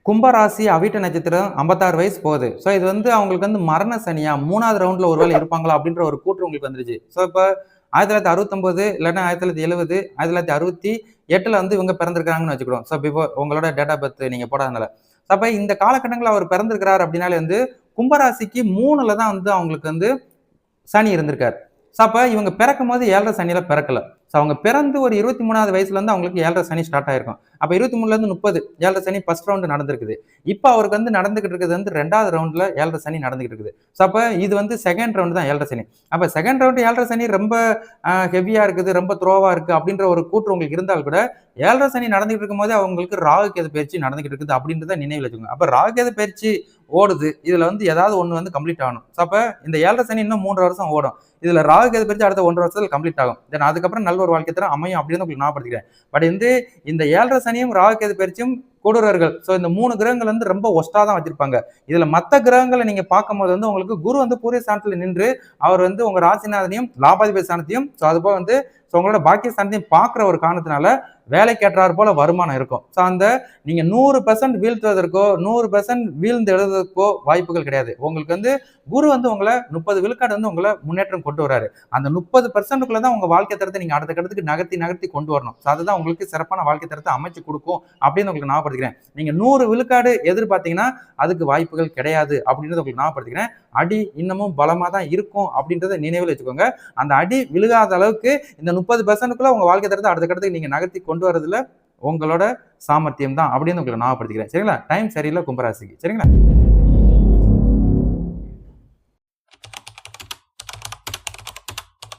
கும்பராசி அவிட்ட நட்சத்திரம் 56 வயசு போகுது. ஸோ இது வந்து அவங்களுக்கு வந்து மரண சனியா 3வது ரவுண்ட்ல ஒருவேளை இருப்பாங்களா அப்படின்ற ஒரு கூற்று உங்களுக்கு வந்துருச்சு. ஸோ இப்போ 1969 இல்லன்னா 1970, 1968ல வந்து இவங்க பிறந்திருக்காங்கன்னு வச்சுக்கிடுவோம். ஸோ பிஃபோர் உங்களோட டேட் ஆஃப் பர்த் நீங்க போடாதனால. அப்ப இந்த காலகட்டங்கள்ல அவர் பிறந்திருக்கிறார் அப்படின்னாலே வந்து கும்பராசிக்கு 3ல தான் வந்து அவங்களுக்கு வந்து சனி இருந்திருக்காரு. ஸோ அப்ப இவங்க பிறக்கும்போது 7 சனியில பிறக்கல. ஸோ அவங்க பிறந்து ஒரு 23வது வயசுல இருந்து அவங்களுக்கு 7 சனி ஸ்டார்ட் ஆயிருக்கும். அப்ப 23ல இருந்து 30 7 சனி ஃபர்ஸ்ட் ரவுண்ட் நடந்திருக்குது. இப்ப அவருக்கு வந்து நடந்துகிட்டு இருக்கிறது வந்து 2வது ரவுண்ட்ல 7 சனி நடந்துகிட்டு இருக்குது. ஸோ அப்ப இது வந்து செகண்ட் ரவுண்ட் தான் 7 சனி. அப்ப செகண்ட் ரவுண்ட் 7 சனி ரொம்ப ஹெவியா இருக்குது, ரொம்ப த்ரோவா இருக்கு அப்படின்ற ஒரு கூற்று உங்களுக்கு இருந்தால் கூட 7 சனி நடந்துகிட்டு இருக்கும்போது அவங்களுக்கு ராகு கேது பயிற்சி நடந்துகிட்டு இருக்குது அப்படின்றத நினைவில் வச்சுக்கோங்க. அப்ப ராகு கேது பயிற்சி ஓடுது. இதுல வந்து ஏதாவது ஒண்ணு வந்து கம்ப்ளீட் ஆகணும். ஸோ அப்ப இந்த 7 சனி இன்னும் 3 வருஷம் ஓடும். இதுல ராகு கேது பயிற்சி அடுத்த 1 வருஷத்துல கம்ப்ளீட் ஆகும். தென் அதுக்கப்புறம் நல்ல ஒரு வாழ்க்கை தரம் அமையும் அப்படின்னு உங்களுக்கு ஞாபகப்படுத்திக்கிறேன். பட் வந்து இந்த 7 சனியும் ராகு கேது பயிற்சியும் கொடூரர்கள். ஸோ இந்த 3 கிரகங்கள் வந்து ரொம்ப ஒஸ்டா தான் வச்சிருப்பாங்க. இதுல மத்த கிரகங்களை நீங்க பார்க்கும்போது வந்து உங்களுக்கு குரு வந்து பூரிய ஸ்தானத்துல நின்று அவர் வந்து உங்க ராசிநாதனையும் லாபாதிபதி ஸ்தானத்தையும் ஸோ அது போக வந்து உங்களோட பாக்கிய ஸ்தானத்தையும் பார்க்குற ஒரு காரணத்தினால வேலைக்கேற்றார் போல வருமானம் இருக்கும். ஸோ அந்த நீங்க 100% வீழ்த்துவதற்கோ 100% வீழ்ந்து எழுதுவதற்கோ வாய்ப்புகள் கிடையாது. உங்களுக்கு வந்து குரு வந்து உங்களை 30 விழுக்காடு வந்து உங்களை முன்னேற்றம் கொண்டு வராரு. அந்த 30%க்குள்ள தான் உங்க வாழ்க்கை தரத்தை நீங்க அடுத்த கட்டத்துக்கு நகர்த்தி கொண்டு வரணும். ஸோ அதுதான் உங்களுக்கு சிறப்பான வாழ்க்கை தரத்தை அமைச்சு கொடுக்கும் அப்படின்னு உங்களுக்கு ஞாபகப்படுத்திக்கிறேன். நீங்க 100 விழுக்காடு எதிர்பார்த்தீங்கன்னா அதுக்கு வாய்ப்புகள் கிடையாது அப்படின்றத உங்களுக்கு ஞாபகப்படுத்திக்கிறேன். அடி இன்னமும் பலமா தான் இருக்கும் அப்படின்றத நினைவில் வச்சுக்கோங்க. அந்த அடி விழுகாத அளவுக்கு இந்த 30%க்குள்ள உங்க வாழ்க்கை தரத்தை அடுத்த கட்டத்துக்கு நீங்க நகர்த்தி கொண்டு வரதுல உங்களோட சாமர்த்தியம் தான் அப்படின்னு உங்களுக்கு ஞாபகப்படுத்திக்கிறேன். சரிங்களா? டைம் சரியில்லை கும்பராசிக்கு. சரிங்களா?